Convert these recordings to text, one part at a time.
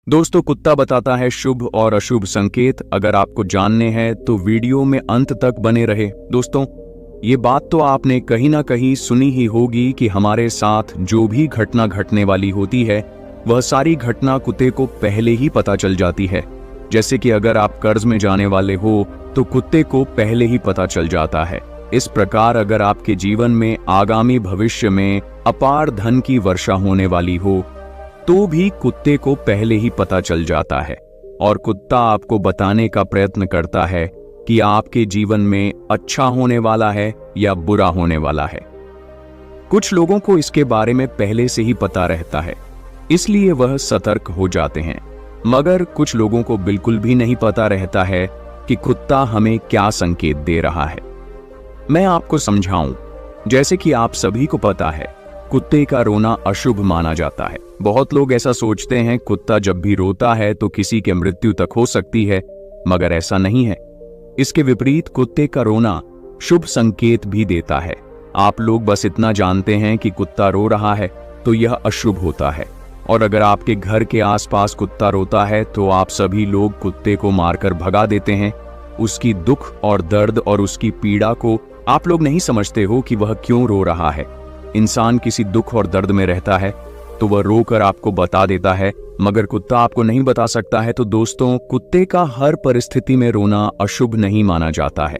दोस्तों, कुत्ता बताता है शुभ और अशुभ संकेत। अगर आपको जानने हैं तो वीडियो में अंत तक बने रहे। दोस्तों, ये बात तो आपने कहीं ना कहीं सुनी ही होगी कि हमारे साथ जो भी घटना घटने वाली होती है वह सारी घटना कुत्ते को पहले ही पता चल जाती है। जैसे कि अगर आप कर्ज में जाने वाले हो तो कुत्ते को पहले ही पता चल जाता है। इस प्रकार अगर आपके जीवन में आगामी भविष्य में अपार धन की वर्षा होने वाली हो तो भी कुत्ते को पहले ही पता चल जाता है और कुत्ता आपको बताने का प्रयत्न करता है कि आपके जीवन में अच्छा होने वाला है या बुरा होने वाला है। कुछ लोगों को इसके बारे में पहले से ही पता रहता है, इसलिए वह सतर्क हो जाते हैं, मगर कुछ लोगों को बिल्कुल भी नहीं पता रहता है कि कुत्ता हमें क्या संकेत दे रहा है। मैं आपको समझाऊं। जैसे कि आप सभी को पता है, कुत्ते का रोना अशुभ माना जाता है। बहुत लोग ऐसा सोचते हैं कुत्ता जब भी रोता है तो किसी की मृत्यु तक हो सकती है, मगर ऐसा नहीं है। इसके विपरीत कुत्ते का रोना शुभ संकेत भी देता है। आप लोग बस इतना जानते हैं कि कुत्ता रो रहा है तो यह अशुभ होता है, और अगर आपके घर के आसपास कुत्ता रोता है तो आप सभी लोग कुत्ते को मारकर भगा देते हैं। उसकी दुख और दर्द और उसकी पीड़ा को आप लोग नहीं समझते हो कि वह क्यों रो रहा है। इंसान किसी दुख और दर्द में रहता है तो वह रोकर आपको बता देता है, मगर कुत्ता आपको नहीं बता सकता है। तो दोस्तों, कुत्ते का हर परिस्थिति में रोना अशुभ नहीं माना जाता है।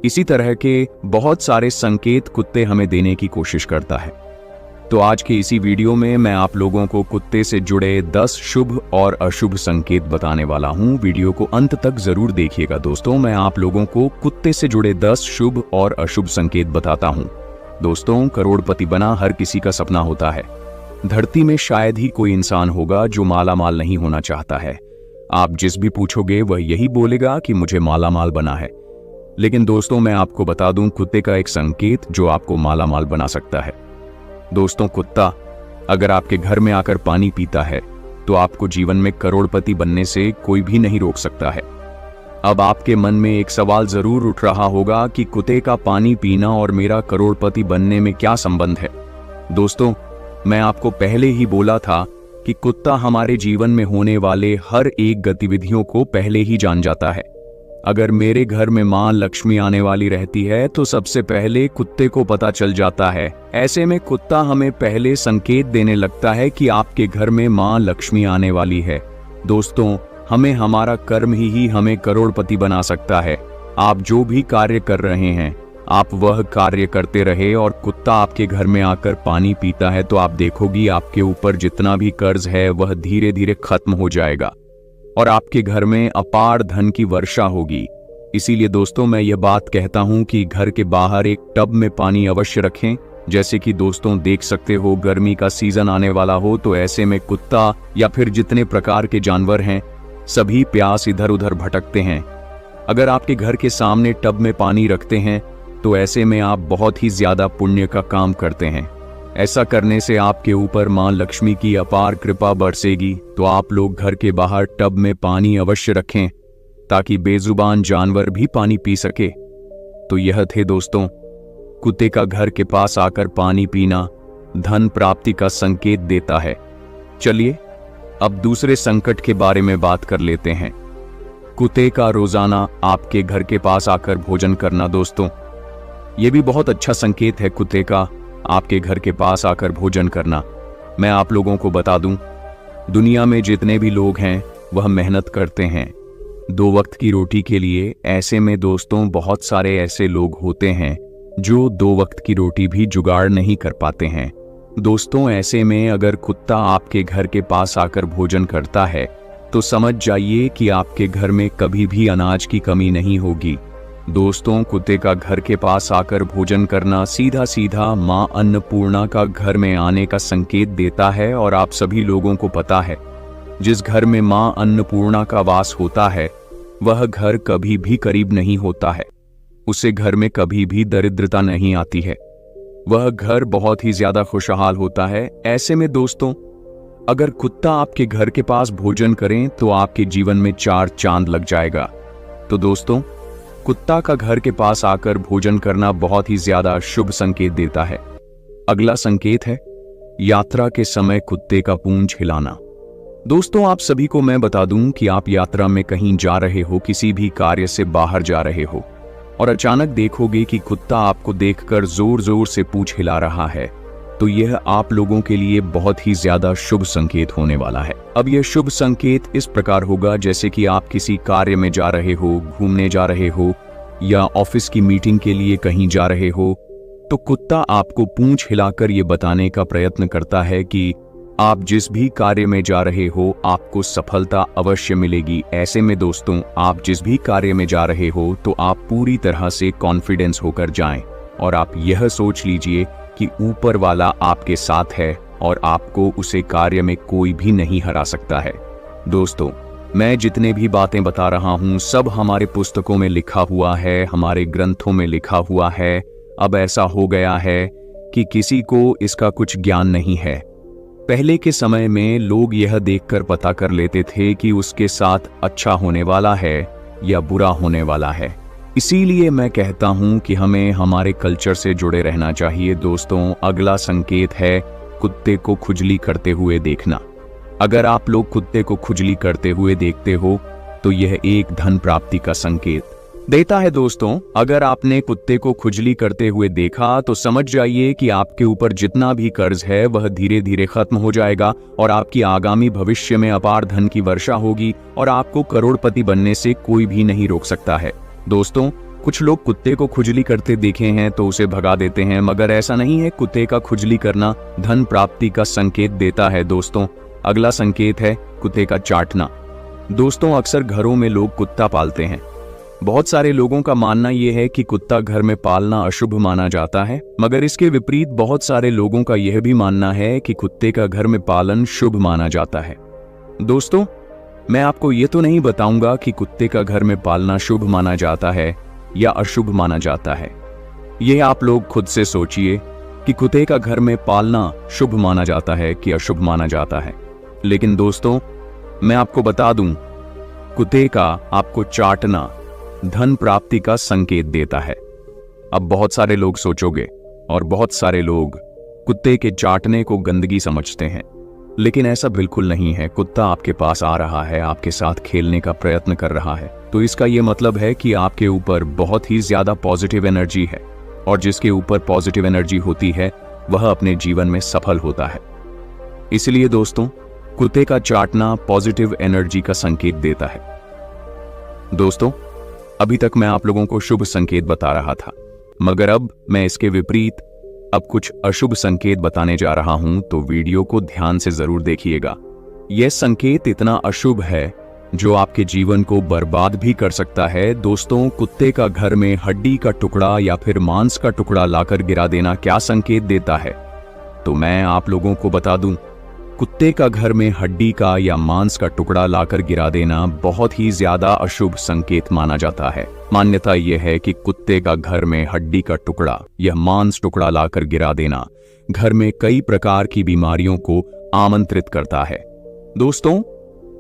इसी तरह के बहुत सारे संकेत कुत्ते हमें देने की कोशिश करता है। तो आज के इसी वीडियो में मैं आप लोगों को कुत्ते से जुड़े 10 शुभ और अशुभ संकेत बताने वाला हूं। वीडियो को अंत तक जरूर देखिएगा। दोस्तों, मैं आप लोगों को कुत्ते से जुड़े 10 शुभ और अशुभ संकेत बताता हूं। दोस्तों, करोड़पति बना हर किसी का सपना होता है। धरती में शायद ही कोई इंसान होगा जो माला माल नहीं होना चाहता है। आप जिस भी पूछोगे वह यही बोलेगा कि मुझे माला माल बना है। लेकिन दोस्तों, मैं आपको बता दूं कुत्ते का एक संकेत जो आपको माला माल बना सकता है। दोस्तों, कुत्ता अगर आपके घर में आकर पानी पीता है तो आपको जीवन में करोड़पति बनने से कोई भी नहीं रोक सकता है। अब आपके मन में एक सवाल जरूर उठ रहा होगा कि कुत्ते का पानी पीना और मेरा करोड़पति बनने में क्या संबंध है। दोस्तों, मैं आपको पहले ही बोला था कि कुत्ता हमारे जीवन में होने वाले हर एक गतिविधियों को पहले ही जान जाता है। अगर मेरे घर में मां लक्ष्मी आने वाली रहती है तो सबसे पहले कुत्ते को पता चल जाता है। ऐसे में कुत्ता हमें पहले संकेत देने लगता है कि आपके घर में मां लक्ष्मी आने वाली है। दोस्तों, हमें हमारा कर्म ही हमें करोड़पति बना सकता है। आप जो भी कार्य कर रहे हैं आप वह कार्य करते रहे, और कुत्ता आपके घर में आकर पानी पीता है तो आप देखोगी आपके ऊपर जितना भी कर्ज है वह धीरे धीरे खत्म हो जाएगा और आपके घर में अपार धन की वर्षा होगी। इसीलिए दोस्तों, मैं यह बात कहता हूं कि घर के बाहर एक टब में पानी अवश्य रखें। जैसे कि दोस्तों देख सकते हो, गर्मी का सीजन आने वाला हो तो ऐसे में कुत्ता या फिर जितने प्रकार के जानवर हैं सभी प्यास इधर उधर भटकते हैं। अगर आपके घर के सामने टब में पानी रखते हैं तो ऐसे में आप बहुत ही ज्यादा पुण्य का काम करते हैं। ऐसा करने से आपके ऊपर मां लक्ष्मी की अपार कृपा बरसेगी। तो आप लोग घर के बाहर टब में पानी अवश्य रखें ताकि बेजुबान जानवर भी पानी पी सके। तो यह थे दोस्तों कुत्ते का घर के पास आकर पानी पीना धन प्राप्ति का संकेत देता है। चलिए अब दूसरे संकट के बारे में बात कर लेते हैं। कुत्ते का रोजाना आपके घर के पास आकर भोजन करना। दोस्तों, यह भी बहुत अच्छा संकेत है कुत्ते का आपके घर के पास आकर भोजन करना। मैं आप लोगों को बता दूं, दुनिया में जितने भी लोग हैं वह मेहनत करते हैं 2 वक्त की रोटी के लिए। ऐसे में दोस्तों बहुत सारे ऐसे लोग होते हैं जो 2 वक्त की रोटी भी जुगाड़ नहीं कर पाते हैं। दोस्तों, ऐसे में अगर कुत्ता आपके घर के पास आकर भोजन करता है तो समझ जाइए कि आपके घर में कभी भी अनाज की कमी नहीं होगी। दोस्तों, कुत्ते का घर के पास आकर भोजन करना सीधा सीधा मां अन्नपूर्णा का घर में आने का संकेत देता है। और आप सभी लोगों को पता है, जिस घर में मां अन्नपूर्णा का वास होता है वह घर कभी भी करीब नहीं होता है। उसे घर में कभी भी दरिद्रता नहीं आती है। वह घर बहुत ही ज्यादा खुशहाल होता है। ऐसे में दोस्तों, अगर कुत्ता आपके घर के पास भोजन करें तो आपके जीवन में 4 चांद लग जाएगा। तो दोस्तों, कुत्ता का घर के पास आकर भोजन करना बहुत ही ज्यादा शुभ संकेत देता है। अगला संकेत है यात्रा के समय कुत्ते का पूंछ हिलाना। दोस्तों, आप सभी को मैं बता दूं कि आप यात्रा में कहीं जा रहे हो, किसी भी कार्य से बाहर जा रहे हो और अचानक देखोगे कि कुत्ता आपको देखकर जोर जोर से पूंछ हिला रहा है, तो यह आप लोगों के लिए बहुत ही ज्यादा शुभ संकेत होने वाला है। अब यह शुभ संकेत इस प्रकार होगा जैसे कि आप किसी कार्य में जा रहे हो, घूमने जा रहे हो या ऑफिस की मीटिंग के लिए कहीं जा रहे हो, तो कुत्ता आपको पूंछ हिलाकर यह बताने का प्रयत्न करता है कि आप जिस भी कार्य में जा रहे हो आपको सफलता अवश्य मिलेगी। ऐसे में दोस्तों, आप जिस भी कार्य में जा रहे हो तो आप पूरी तरह से कॉन्फिडेंस होकर जाएं और आप यह सोच लीजिए कि ऊपर वाला आपके साथ है और आपको उसे कार्य में कोई भी नहीं हरा सकता है। दोस्तों, मैं जितने भी बातें बता रहा हूं सब हमारे पुस्तकों में लिखा हुआ है, हमारे ग्रंथों में लिखा हुआ है। अब ऐसा हो गया है कि किसी को इसका कुछ ज्ञान नहीं है। पहले के समय में लोग यह देखकर पता कर लेते थे कि उसके साथ अच्छा होने वाला है या बुरा होने वाला है। इसीलिए मैं कहता हूं कि हमें हमारे कल्चर से जुड़े रहना चाहिए। दोस्तों, अगला संकेत है कुत्ते को खुजली करते हुए देखना। अगर आप लोग कुत्ते को खुजली करते हुए देखते हो तो यह एक धन प्राप्ति का संकेत देता है। दोस्तों, अगर आपने कुत्ते को खुजली करते हुए देखा तो समझ जाइए कि आपके ऊपर जितना भी कर्ज है वह धीरे धीरे खत्म हो जाएगा और आपकी आगामी भविष्य में अपार धन की वर्षा होगी और आपको करोड़पति बनने से कोई भी नहीं रोक सकता है। दोस्तों, कुछ लोग कुत्ते को खुजली करते देखे हैं तो उसे भगा देते हैं, मगर ऐसा नहीं है। कुत्ते का खुजली करना धन प्राप्ति का संकेत देता है। दोस्तों, अगला संकेत है कुत्ते का चाटना। दोस्तों, अक्सर घरों में लोग कुत्ता पालते हैं। बहुत सारे लोगों का मानना यह है कि कुत्ता घर में पालना अशुभ माना जाता है, मगर इसके विपरीत बहुत सारे लोगों का यह भी मानना है कि कुत्ते का घर में पालन शुभ माना जाता है। दोस्तों, मैं आपको यह तो नहीं बताऊंगा कि कुत्ते का घर में पालना शुभ माना जाता है या अशुभ माना जाता है। यह आप लोग खुद से सोचिए कि कुत्ते का घर में पालना शुभ माना जाता है कि अशुभ माना जाता है। लेकिन दोस्तों, मैं आपको बता दूं, कुत्ते का आपको चाटना धन प्राप्ति का संकेत देता है। अब बहुत सारे लोग सोचोगे और बहुत सारे लोग कुत्ते के चाटने को गंदगी समझते हैं, लेकिन ऐसा बिल्कुल नहीं है। कुत्ता आपके पास आ रहा है, आपके साथ खेलने का प्रयत्न कर रहा है, तो इसका यह मतलब है कि आपके ऊपर बहुत ही ज्यादा पॉजिटिव एनर्जी है और जिसके ऊपर पॉजिटिव एनर्जी होती है वह अपने जीवन में सफल होता है। इसलिए दोस्तों, कुत्ते का चाटना पॉजिटिव एनर्जी का संकेत देता है। दोस्तों, अभी तक मैं आप लोगों को शुभ संकेत बता रहा था, मगर अब मैं इसके विपरीत अब कुछ अशुभ संकेत बताने जा रहा हूं, तो वीडियो को ध्यान से जरूर देखिएगा। यह संकेत इतना अशुभ है जो आपके जीवन को बर्बाद भी कर सकता है। दोस्तों, कुत्ते का घर में हड्डी का टुकड़ा या फिर मांस का टुकड़ा लाकर गिरा देना क्या संकेत देता है? तो मैं आप लोगों को बता दूं, कुत्ते का घर में हड्डी का या मांस का टुकड़ा लाकर गिरा देना बहुत ही ज्यादा अशुभ संकेत माना जाता है। मान्यता यह है कि कुत्ते का घर में हड्डी का टुकड़ा या मांस टुकड़ा लाकर गिरा देना घर में कई प्रकार की बीमारियों को आमंत्रित करता है। दोस्तों,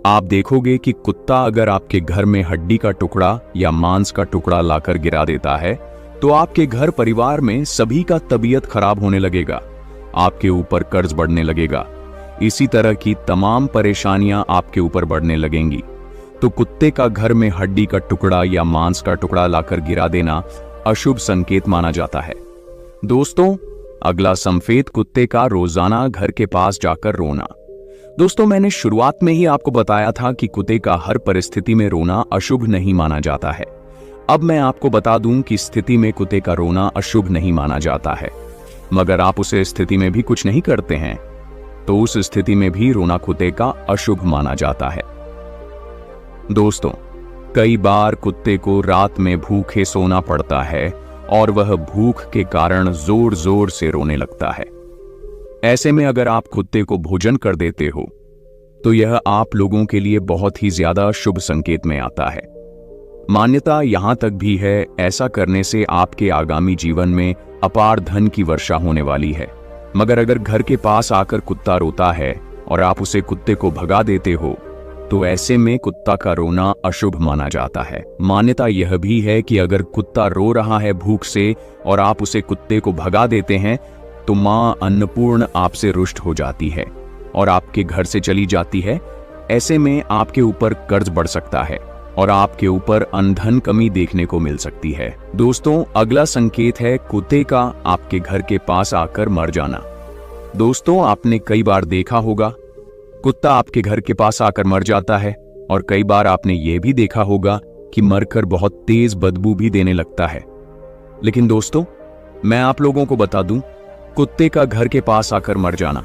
आप देखोगे कि कुत्ता अगर आपके घर में हड्डी का टुकड़ा या मांस का टुकड़ा लाकर गिरा देता है तो आपके घर परिवार में सभी का तबीयत खराब होने लगेगा, आपके ऊपर कर्ज बढ़ने लगेगा, इसी तरह की तमाम परेशानियां आपके ऊपर बढ़ने लगेंगी। तो कुत्ते का घर में हड्डी का टुकड़ा या मांस का टुकड़ा लाकर गिरा देना अशुभ संकेत माना जाता है। दोस्तों, अगला संकेत कुत्ते का रोजाना घर के पास जाकर रोना। दोस्तों, मैंने शुरुआत में ही आपको बताया था कि कुत्ते का हर परिस्थिति में रोना अशुभ नहीं माना जाता है। अब मैं आपको बता दूं कि स्थिति में कुत्ते का रोना अशुभ नहीं माना जाता है, मगर आप उसे स्थिति में भी कुछ नहीं करते हैं तो उस स्थिति में भी रोना कुत्ते का अशुभ माना जाता है। दोस्तों, कई बार कुत्ते को रात में भूखे सोना पड़ता है और वह भूख के कारण जोर जोर से रोने लगता है। ऐसे में अगर आप कुत्ते को भोजन कर देते हो तो यह आप लोगों के लिए बहुत ही ज्यादा शुभ संकेत में आता है। मान्यता यहां तक भी है, ऐसा करने से आपके आगामी जीवन में अपार धन की वर्षा होने वाली है। मगर अगर घर के पास आकर कुत्ता रोता है और आप उसे कुत्ते को भगा देते हो तो ऐसे में कुत्ता का रोना अशुभ माना जाता है। मान्यता यह भी है कि अगर कुत्ता रो रहा है भूख से और आप उसे कुत्ते को भगा देते हैं तो मां अन्नपूर्ण आपसे रुष्ट हो जाती है और आपके घर से चली जाती है। ऐसे में आपके ऊपर कर्ज बढ़ सकता है और आपके ऊपर अनधन कमी देखने को मिल सकती है। दोस्तों, अगला संकेत है कुत्ते का आपके घर के पास आकर मर जाना। दोस्तों, आपने कई बार देखा होगा कुत्ता आपके घर के पास आकर मर जाता है और कई बार आपने यह भी देखा होगा कि मरकर बहुत तेज बदबू भी देने लगता है। लेकिन दोस्तों, मैं आप लोगों को बता दूं, कुत्ते का घर के पास आकर मर जाना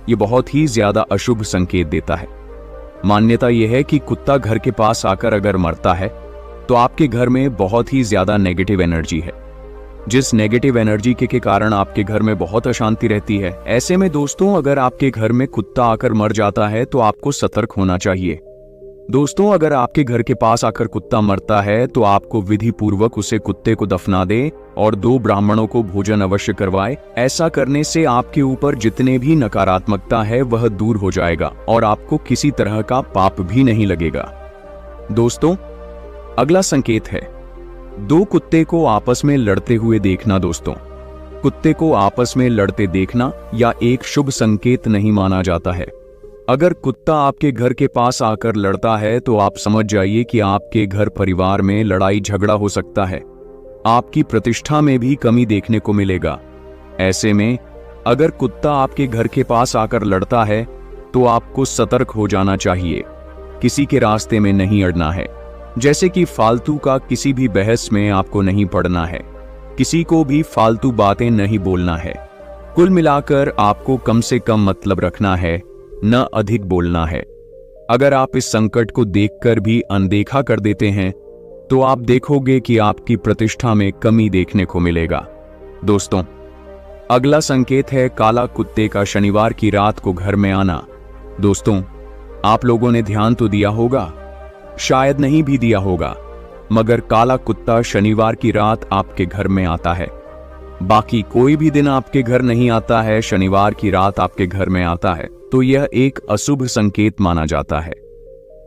यह बहुत ही ज्यादा अशुभ संकेत देता है। मान्यता यह है कि कुत्ता घर के पास आकर अगर मरता है तो आपके घर में बहुत ही ज्यादा नेगेटिव एनर्जी है, जिस नेगेटिव एनर्जी के कारण आपके घर में बहुत अशांति रहती है। ऐसे में दोस्तों, अगर आपके घर में कुत्ता आकर मर जाता है तो आपको सतर्क होना चाहिए। दोस्तों, अगर आपके घर के पास आकर कुत्ता मरता है तो आपको विधि पूर्वक उसे कुत्ते को दफना दे और 2 ब्राह्मणों को भोजन अवश्य करवाए। ऐसा करने से आपके ऊपर जितने भी नकारात्मकता है वह दूर हो जाएगा और आपको किसी तरह का पाप भी नहीं लगेगा। दोस्तों, अगला संकेत है 2 कुत्ते को आपस में लड़ते हुए देखना। दोस्तों, कुत्ते को आपस में लड़ते देखना या एक शुभ संकेत नहीं माना जाता है। अगर कुत्ता आपके घर के पास आकर लड़ता है तो आप समझ जाइए कि आपके घर परिवार में लड़ाई झगड़ा हो सकता है, आपकी प्रतिष्ठा में भी कमी देखने को मिलेगा। ऐसे में अगर कुत्ता आपके घर के पास आकर लड़ता है तो आपको सतर्क हो जाना चाहिए, किसी के रास्ते में नहीं अड़ना है। जैसे कि फालतू का किसी भी बहस में आपको नहीं पड़ना है, किसी को भी फालतू बातें नहीं बोलना है। कुल मिलाकर आपको कम से कम मतलब रखना है, न अधिक बोलना है। अगर आप इस संकट को देखकर भी अनदेखा कर देते हैं तो आप देखोगे कि आपकी प्रतिष्ठा में कमी देखने को मिलेगा। दोस्तों, अगला संकेत है काला कुत्ते का शनिवार की रात को घर में आना। दोस्तों, आप लोगों ने ध्यान तो दिया होगा, शायद नहीं भी दिया होगा, मगर काला कुत्ता शनिवार की रात आपके घर में आता है। बाकी कोई भी दिन आपके घर नहीं आता है, शनिवार की रात आपके घर में आता है तो यह एक अशुभ संकेत माना जाता है।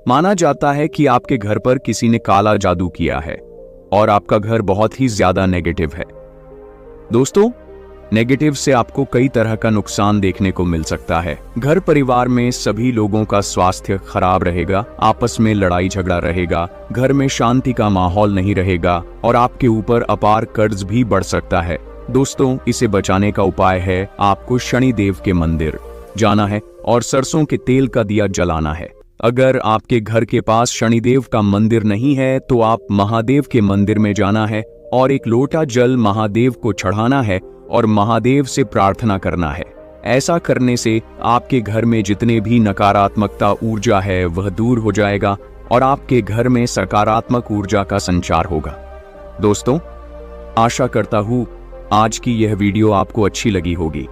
माना जाता है कि आपके घर पर किसी ने काला जादू किया है और आपका घर बहुत ही ज्यादा नेगेटिव है। दोस्तों, नेगेटिव से आपको कई तरह का नुकसान देखने को मिल सकता है। घर परिवार में सभी लोगों का स्वास्थ्य खराब रहेगा, आपस में लड़ाई झगड़ा रहेगा, घर में शांति का माहौल नहीं रहेगा और आपके ऊपर अपार कर्ज भी बढ़ सकता है। दोस्तों, इसे बचाने का उपाय है आपको शनिदेव के मंदिर जाना है और सरसों के तेल का दिया जलाना है। अगर आपके घर के पास शनिदेव का मंदिर नहीं है तो आप महादेव के मंदिर में जाना है और एक लोटा जल महादेव को चढ़ाना है और महादेव से प्रार्थना करना है। ऐसा करने से आपके घर में जितने भी नकारात्मकता ऊर्जा है वह दूर हो जाएगा और आपके घर में सकारात्मक ऊर्जा का संचार होगा। दोस्तों, आशा करता हूँ आज की यह वीडियो आपको अच्छी लगी होगी।